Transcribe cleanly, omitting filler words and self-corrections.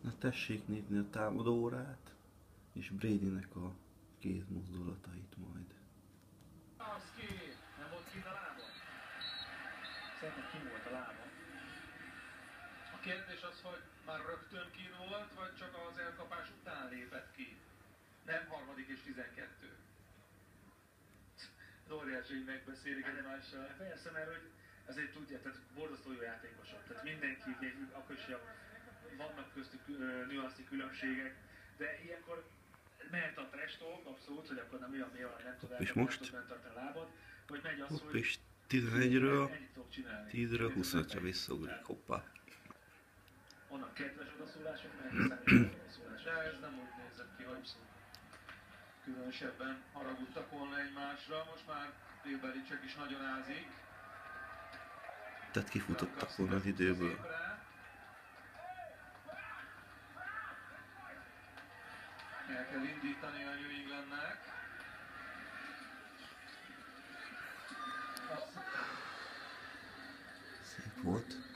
Na tessék nézni a támadó órát, és Bradynek a kézmozdulatait majd. Nem volt kint a lábon? Szerintem ki volt a lábon. A kérdés az, hogy már rögtön kín volt, vagy csak az elkapás után lépett ki? Nem harmadik és 12. Az óriási, hogy megbeszélik egymással. Persze, mert hogy azért tudja, tehát borzasztó jó játékosok. Tehát mindenki, akkor is vannak köztük nüanszi különbségek, de ilyenkor mehet a trash talk, abszolút, hogy akkor nem olyan mi van, nem tud tartani a lábad, vagy megy az, hogy És 11-ről 10-ről 25-re visszaugrik, hoppá. Onnan kedves odaszólások, mert hiszen odaszólás. De ez nem úgy nézett ki, hogy különösebben haragudtak volna egymásra. Most már Bill Belichick is nagyon ázik. Tehát kifutottak volna az időből. El kell indítani a New Englandnek. Szép volt.